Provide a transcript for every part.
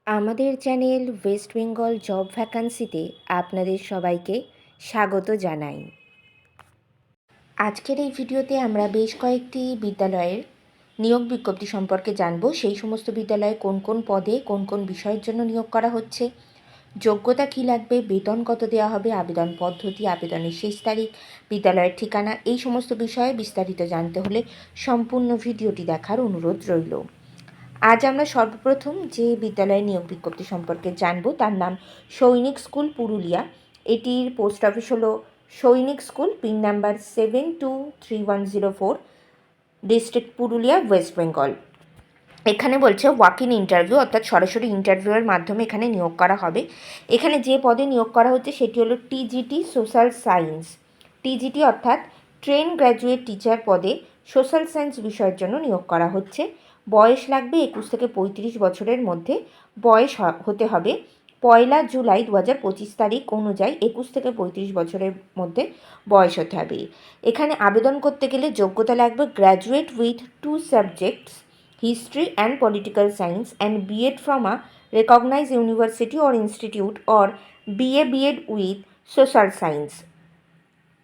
আমাদের channel West Bengal job ভ্যাকান্সিতে আপনাদের সবাইকে স্বাগত জানাই। আজকের এই ভিডিওতে আমরা বেশ কয়েকটি বিদ্যালয়ের নিয়োগ বিজ্ঞপ্তি সম্পর্কে জানব। সেই সমস্ত বিদ্যালয়ে কোন কোন পদে কোন কোন বিষয়ের জন্য নিয়োগ করা হচ্ছে, যোগ্যতা কী লাগবে, বেতন কত দেওয়া হবে, আবেদন পদ্ধতি, আবেদনের শেষ তারিখ, বিদ্যালয়ের ঠিকানা, এই সমস্ত বিষয়ে বিস্তারিত জানতে হলে সম্পূর্ণ ভিডিওটি দেখার অনুরোধ রইল। আজ আমরা সর্বপ্রথম যে বিদ্যালয়ের নিয়োগ বিজ্ঞপ্তি সম্পর্কে জানব তার নাম সৈনিক স্কুল পুরুলিয়া। এটির পোস্ট অফিস হলো সৈনিক school, pin number 723104, district Purulia, West Bengal. এখানে বলছে ওয়াক ইন ইন্টারভিউ, অর্থাৎ সরাসরি ইন্টারভিউয়ের মাধ্যমে এখানে নিয়োগ করা হবে। এখানে যে পদে নিয়োগ করা হচ্ছে সেটি হলো টিজিটি সোশ্যাল সায়েন্স। টিজিটি অর্থাৎ ট্রেন গ্র্যাজুয়েট টিচার পদে সোশ্যাল সায়েন্স বিষয়ের জন্য নিয়োগ করা হচ্ছে। বয়স লাগবে 21 থেকে 35 বছরের মধ্যে বয়স হতে হবে। 1 জুলাই 2025 তারিখ অনুযায়ী 21 থেকে 35 বছরের মধ্যে বয়স হতে হবে। এখানে আবেদন করতে গেলে যোগ্যতা লাগবে graduate with 2 subjects, history and political science, and B.Ed from a recognized university or institute, or BA B.Ed with social science।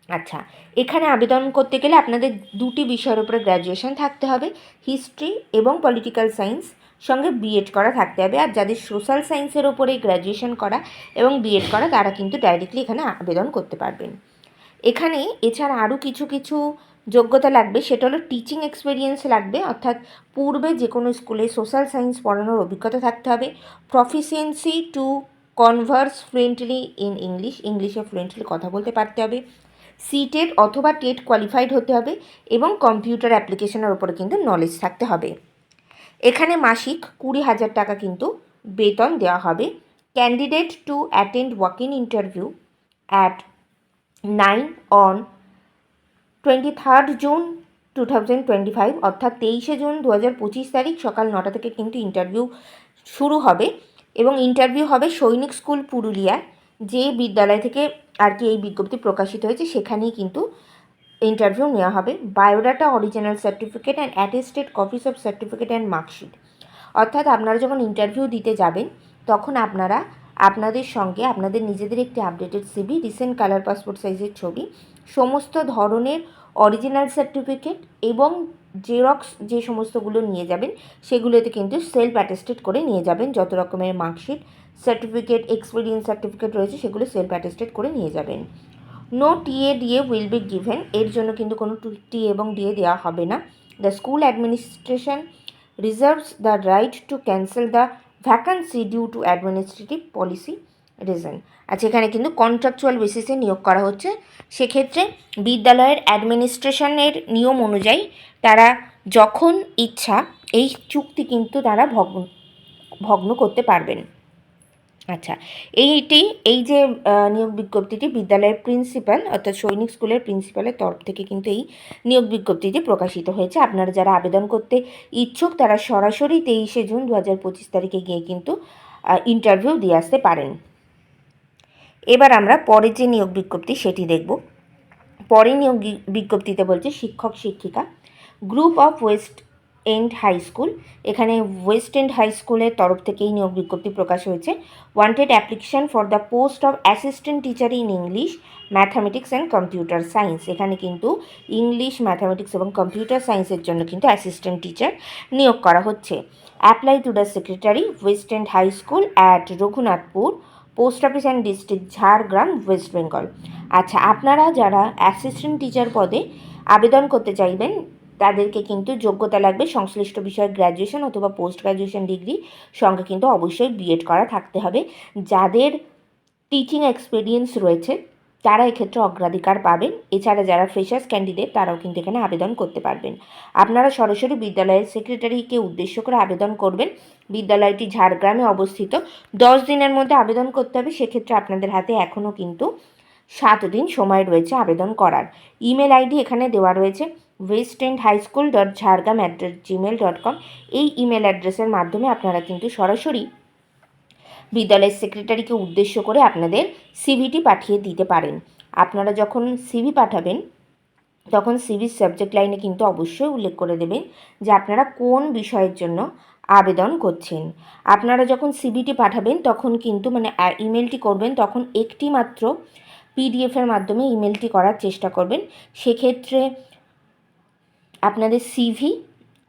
আচ্ছা, এখানে আবেদন করতে গেলে আপনাদের দুটি বিষয়ের উপরে গ্র্যাজুয়েশন থাকতে হবে, হিস্ট্রি এবং পলিটিক্যাল সায়েন্স, সঙ্গে বিএড করা থাকতে হবে। আর যাদের সোশ্যাল সায়েন্সের ওপরে গ্র্যাজুয়েশন করা এবং বিএড করা তারা কিন্তু ডাইরেক্টলি এখানে আবেদন করতে পারবেন। এখানে এছাড়া আরও কিছু যোগ্যতা লাগবে, সেটা হলো টিচিং এক্সপিরিয়েন্স লাগবে, অর্থাৎ পূর্বে যে কোনো স্কুলে সোশ্যাল সায়েন্স পড়ানোর অভিজ্ঞতা থাকতে হবে। Proficiency to converse fluently in ইংলিশে ফ্লুয়েন্টলি কথা বলতে পারতে হবে। সিটেট অথবা টেট কোয়ালিফাইড হতে হবে এবং কম্পিউটার অ্যাপ্লিকেশনের ওপরে কিন্তু নলেজ থাকতে হবে। এখানে মাসিক 20,000 টাকা কিন্তু বেতন দেওয়া হবে। Candidate to attend walk in interview at 9 on 23rd June 2025, অর্থাৎ 23শে জুন 2025 তারিখ সকাল 9টা থেকে কিন্তু ইন্টারভিউ শুরু হবে। এবং ইন্টারভিউ হবে সৈনিক স্কুল পুরুলিয়া, যে বিদ্যালয় থেকে আর কি এই বিজ্ঞপ্তি প্রকাশিত হয়েছে সেখানেই কিন্তু ইন্টারভিউ নেওয়া হবে। Biodata, original certificate and attested copies of certificate and marksheet, অর্থাৎ আপনারা যখন ইন্টারভিউ দিতে যাবেন তখন আপনারা আপনাদের সঙ্গে আপনাদের নিজেদের একটি updated CV, recent colour passport সাইজের ছবি, সমস্ত ধরনের অরিজিনাল সার্টিফিকেট এবং জেরক্স যে সমস্তগুলো নিয়ে যাবেন সেগুলোতে কিন্তু সেলফ অ্যাটেস্টেড করে নিয়ে যাবেন। যত রকমের মার্কশিট, সার্টিফিকেট, এক্সপিরিয়েন্স সার্টিফিকেট রয়েছে সেগুলো সেলফ অ্যাটেস্টেড করে নিয়ে যাবেন। No TA DA will be given, এর জন্য কিন্তু কোনো টিএ এবং ডিএ দেওয়া হবে না। The school administration reserves the right to cancel the vacancy due to administrative policy reason. আচ্ছা, এখানে কিন্তু কন্ট্রাকচুয়াল বেসিসে নিয়োগ করা হচ্ছে। সেক্ষেত্রে বিদ্যালয়ের অ্যাডমিনিস্ট্রেশনের নিয়ম অনুযায়ী তারা যখন ইচ্ছা এই চুক্তি কিন্তু তারা ভগ্ন করতে পারবেন। আচ্ছা, এই যে নিয়োগ বিজ্ঞপ্তিটি বিদ্যালয়ের প্রিন্সিপাল অর্থাৎ সৈনিক স্কুলের প্রিন্সিপালের তরফ থেকে কিন্তু এই নিয়োগ বিজ্ঞপ্তিটি প্রকাশিত হয়েছে। আপনারা যারা আবেদন করতে ইচ্ছুক তারা সরাসরি 23শে জুন 2025 তারিখে গিয়ে কিন্তু ইন্টারভিউ দিয়ে আসতে পারেন। এবার আমরা পরের যে নিয়োগ বিজ্ঞপ্তি সেটি দেখব। পরের নিয়োগ বিজ্ঞপ্তিতে বলছে শিক্ষক শিক্ষিকা, group of West End High School. এখানে ওয়েস্ট এন্ড হাই স্কুলের তরফ থেকেই নিয়োগ বিজ্ঞপ্তি প্রকাশ হয়েছে। Wanted application for the post of assistant teacher in English, mathematics and computer science. এখানে কিন্তু ইংলিশ, ম্যাথামেটিক্স এবং কম্পিউটার সায়েন্সের জন্য কিন্তু অ্যাসিস্ট্যান্ট টিচার নিয়োগ করা হচ্ছে। Apply to the secretary West End High School at Raghunathpur, post office and district, Jhargram, West Bengal. আচ্ছা, আপনারা যারা অ্যাসিস্ট্যান্ট টিচার পদে আবেদন করতে চাইবেন তাদেরকে কিন্তু যোগ্যতা লাগবে সংশ্লিষ্ট বিষয়ে গ্র্যাজুয়েশন অথবা পোস্ট গ্র্যাজুয়েশন ডিগ্রি, সঙ্গে কিন্তু অবশ্যই বিএড করা থাকতে হবে। যাদের টিচিং এক্সপিরিয়েন্স রয়েছে তারা এক্ষেত্রে অগ্রাধিকার পাবেন। এছাড়া যারা ফ্রেশার্স ক্যান্ডিডেট তারাও কিন্তু এখানে আবেদন করতে পারবেন। আপনারা সরাসরি বিদ্যালয়ের সেক্রেটারিকে উদ্দেশ্য করে আবেদন করবেন। বিদ্যালয়টি ঝাড়গ্রামে অবস্থিত। 10 দিনের মধ্যে আবেদন করতে হবে। সেক্ষেত্রে আপনাদের হাতে এখনও কিন্তু 7 দিন সময় রয়েছে আবেদন করার। ইমেল আইডি এখানে দেওয়া রয়েছে westendhighschool.jhargam@gmail.com। এই ইমেল অ্যাড্রেসের মাধ্যমে আপনারা কিন্তু সরাসরি বিদ্যালয়ের সেক্রেটারিকে উদ্দেশ্য করে আপনাদের সিভিটি পাঠিয়ে দিতে পারেন। আপনারা যখন সিভি পাঠাবেন তখন সিভির সাবজেক্ট লাইনে কিন্তু অবশ্যই উল্লেখ করে দেবেন যে আপনারা কোন বিষয়ের জন্য আবেদন করছেন। আপনারা যখন সিভিটি পাঠাবেন তখন কিন্তু ইমেলটি করবেন তখন একটি মাত্র পিডিএফের মাধ্যমে ইমেলটি করার চেষ্টা করবেন। সেক্ষেত্রে আপনাদের সিভি,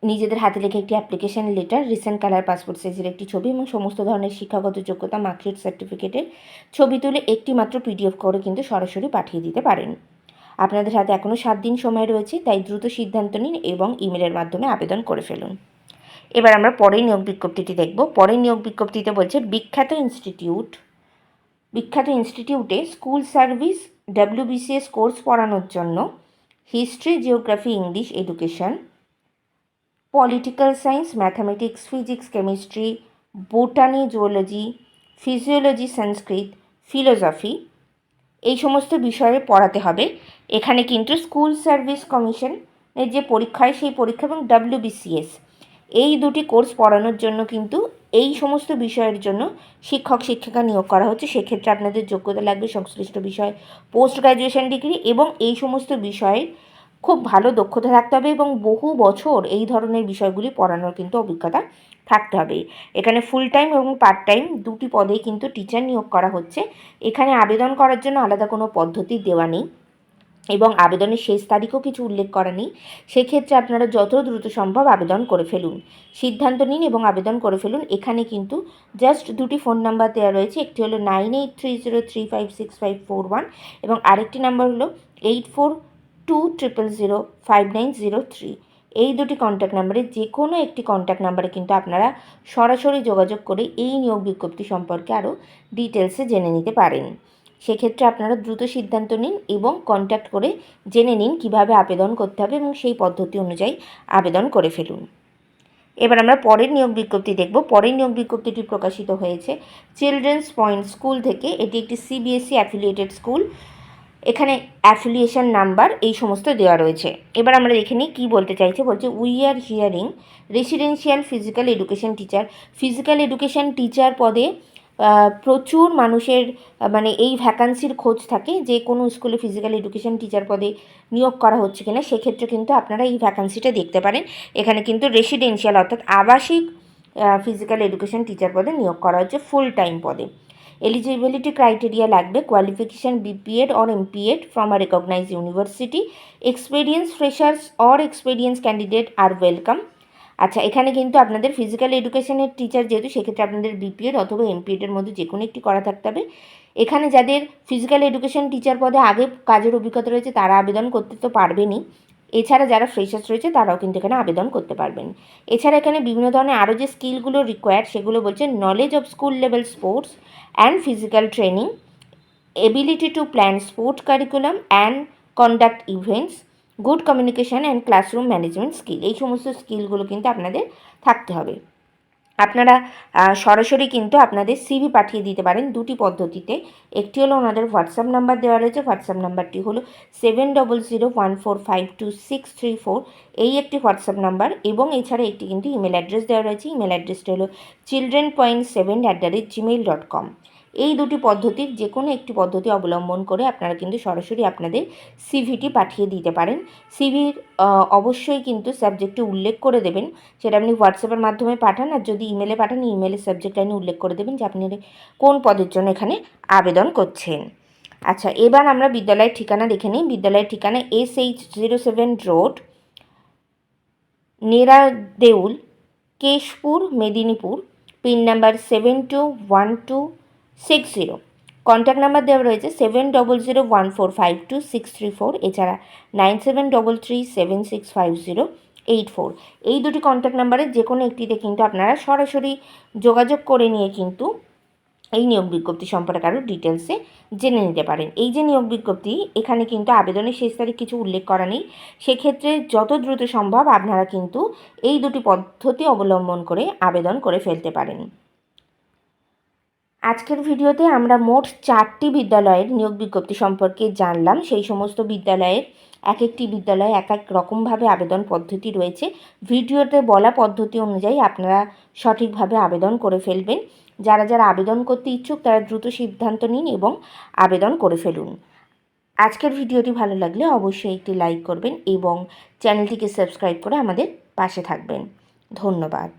নিজেদের হাতে লেখা একটি application letter, recent colour passport সাইজের একটি ছবি এবং সমস্ত ধরনের শিক্ষাগত যোগ্যতা, মার্কশিট, সার্টিফিকেটের ছবি তুলে একটি মাত্র পিডিএফ করে কিন্তু সরাসরি পাঠিয়ে দিতে পারেন। আপনাদের হাতে এখনও 7 দিন সময় রয়েছে, তাই দ্রুত সিদ্ধান্ত নিন এবং ইমেলের মাধ্যমে আবেদন করে ফেলুন। এবার আমরা পরের নিয়োগ বিজ্ঞপ্তিটি দেখব। পরের নিয়োগ বিজ্ঞপ্তিতে বলছে বিখ্যাত ইনস্টিটিউটে স্কুল সার্ভিস WBCS কোর্স পড়ানোর জন্য history, geography, English education, political science, mathematics, physics, chemistry, botany, zoology, physiology, Sanskrit, philosophy এই সমস্ত বিষয়ে পড়াতে হবে। এখানে কিন্তু স্কুল সার্ভিস কমিশনের যে পরীক্ষা হয় সেই পরীক্ষা এবং WBCS এই দুটি কোর্স পড়ানোর জন্য কিন্তু এই সমস্ত বিষয়ের জন্য শিক্ষক শিক্ষিকা নিয়োগ করা হচ্ছে। সেক্ষেত্রে আপনাদের যোগ্যতা লাগবে সংশ্লিষ্ট বিষয় পোস্ট গ্র্যাজুয়েশন ডিগ্রি এবং এই সমস্ত বিষয়ে খুব ভালো দক্ষতা থাকতে হবে এবং বহু বছর এই ধরনের বিষয়গুলি পড়ানোর কিন্তু অভিজ্ঞতা থাকতে হবে। এখানে ফুল টাইম এবং পার্ট টাইম দুটি পদেই কিন্তু টিচার নিয়োগ করা হচ্ছে। এখানে আবেদন করার জন্য আলাদা কোনো পদ্ধতি দেওয়া নেই এবং আবেদনের শেষ তারিখও কিছু উল্লেখ করা নেই। সেক্ষেত্রে আপনারা যত দ্রুত সম্ভব আবেদন করে ফেলুন, সিদ্ধান্ত নিন এবং আবেদন করে ফেলুন। এখানে কিন্তু জাস্ট দুটি ফোন নাম্বার দেওয়া রয়েছে, একটি হলো 9830356541 এবং আরেকটি নাম্বার হলো 8420005903। এই দুটি কন্ট্যাক্ট নাম্বারে যে কোনো একটি কন্ট্যাক্ট নাম্বারে কিন্তু আপনারা সরাসরি যোগাযোগ করে এই নিয়োগ বিজ্ঞপ্তি সম্পর্কে আরও ডিটেলসে জেনে নিতে পারেন। সেক্ষেত্রে আপনারা দ্রুত সিদ্ধান্ত নিন এবং কন্ট্যাক্ট করে জেনে নিন কীভাবে আবেদন করতে হবে এবং সেই পদ্ধতি অনুযায়ী আবেদন করে ফেলুন। এবার আমরা পরের নিয়োগ বিজ্ঞপ্তি দেখব। পরের নিয়োগ বিজ্ঞপ্তিটি প্রকাশিত হয়েছে চিলড্রেন্স পয়েন্ট স্কুল থেকে। এটি একটি CBSE অ্যাফিলিয়েটেড স্কুল। এখানে অ্যাফিলিয়েশন নাম্বার এই সমস্ত দেওয়া রয়েছে। এবার আমরা দেখে নিই কী বলতে চাইছে। বলছে we are hearing residential physical education teacher. Physical education teacher পদে প্রচুর মানুষের এই ভ্যাকান্সির খোঁজ থাকে যে কোনো স্কুলে ফিজিক্যাল এডুকেশন টিচার পদে নিয়োগ করা হচ্ছে কিনা। সেক্ষেত্রে কিন্তু আপনারা এই ভ্যাকান্সিটা দেখতে পারেন। এখানে কিন্তু রেসিডেন্সিয়াল অর্থাৎ আবাসিক ফিজিক্যাল এডুকেশন টিচার পদে নিয়োগ করা হচ্ছে ফুল টাইম পদে। এলিজিবিলিটি ক্রাইটেরিয়া লাগবে qualification BPEd or MPEd from a recognized university, experience freshers or experience candidate are welcome. আচ্ছা, এখানে কিন্তু আপনাদের ফিজিক্যাল এডুকেশনের টিচার যেহেতু সেক্ষেত্রে আপনাদের BPEd অথবা MPEd-এর মধ্যে যে কোনো একটি করা থাকতে হবে। এখানে যাদের ফিজিক্যাল এডুকেশন টিচার পদে আগে কাজের অভিজ্ঞতা রয়েছে তারা আবেদন করতে তো পারবেনই, এছাড়া যারা ফ্রেশার্স রয়েছে তারাও কিন্তু এখানে আবেদন করতে পারবেন। এছাড়া এখানে বিভিন্ন ধরনের আরও যে স্কিলগুলো রিকোয়ার্ড সেগুলো বলছে knowledge of school level sports and physical training, ability to plan sports curriculum and conduct events, good communication and classroom management skill. এই সমস্ত স্কিলগুলো কিন্তু আপনাদের থাকতে হবে। আপনারা সরাসরি কিন্তু আপনাদের CV পাঠিয়ে দিতে পারেন দুটি পদ্ধতিতে। একটি হলো ওনাদের হোয়াটসঅ্যাপ নাম্বার দেওয়া রয়েছে, হোয়াটসঅ্যাপ নাম্বারটি হলো 7001452634, এই একটি হোয়াটসঅ্যাপ নাম্বার এবং এছাড়া একটি কিন্তু ইমেল অ্যাড্রেস দেওয়া রয়েছে। ইমেল অ্যাড্রেসটা হলো children.7@gmail.com। এই দুটি পদ্ধতির যে কোনো একটি পদ্ধতি অবলম্বন করে আপনারা কিন্তু সরাসরি আপনাদের CVটি পাঠিয়ে দিতে পারেন। CVর অবশ্যই কিন্তু সাবজেক্টে উল্লেখ করে দেবেন, সেটা আপনি হোয়াটসঅ্যাপের মাধ্যমে পাঠান আর যদি ইমেলে পাঠান ইমেলের সাবজেক্ট লাইনে উল্লেখ করে দেবেন যে আপনি কোন পদের জন্য এখানে আবেদন করছেন। আচ্ছা, এবার আমরা বিদ্যালয়ের ঠিকানা দেখে নিই। বিদ্যালয়ের ঠিকানা SH07 road, Neradeul, Keshpur, Medinipur, pin number 721260। Contact number দেওয়া রয়েছে 7001452634, এছাড়া 9733765084। এই দুটি কন্ট্যাক্ট নাম্বারের যে কোনো একটিতে কিন্তু আপনারা সরাসরি যোগাযোগ করে নিয়ে কিন্তু এই নিয়োগ বিজ্ঞপ্তি সম্পর্কে আরও ডিটেলসে জেনে নিতে পারেন। এই যে নিয়োগ বিজ্ঞপ্তি, এখানে কিন্তু আবেদনের শেষ তারিখ কিছু উল্লেখ করা নেই। সেক্ষেত্রে যত দ্রুত সম্ভব আপনারা কিন্তু এই দুটি পদ্ধতি অবলম্বন করে আবেদন করে ফেলতে পারেন। আজকের ভিডিওতে আমরা মোট 4টি বিদ্যালয়ের নিয়োগ বিজ্ঞপ্তি সম্পর্কে জানলাম। সেই সমস্ত বিদ্যালয়ের এক একটি বিদ্যালয়ে এক এক রকমভাবে আবেদন পদ্ধতি রয়েছে। ভিডিওতে বলা পদ্ধতি অনুযায়ী আপনারা সঠিকভাবে আবেদন করে ফেলবেন। যারা যারা আবেদন করতে ইচ্ছুক তারা দ্রুত সিদ্ধান্ত নিন এবং আবেদন করে ফেলুন। আজকের ভিডিওটি ভালো লাগলে অবশ্যই একটি লাইক করবেন এবং চ্যানেলটিকে সাবস্ক্রাইব করে আমাদের পাশে থাকবেন। ধন্যবাদ।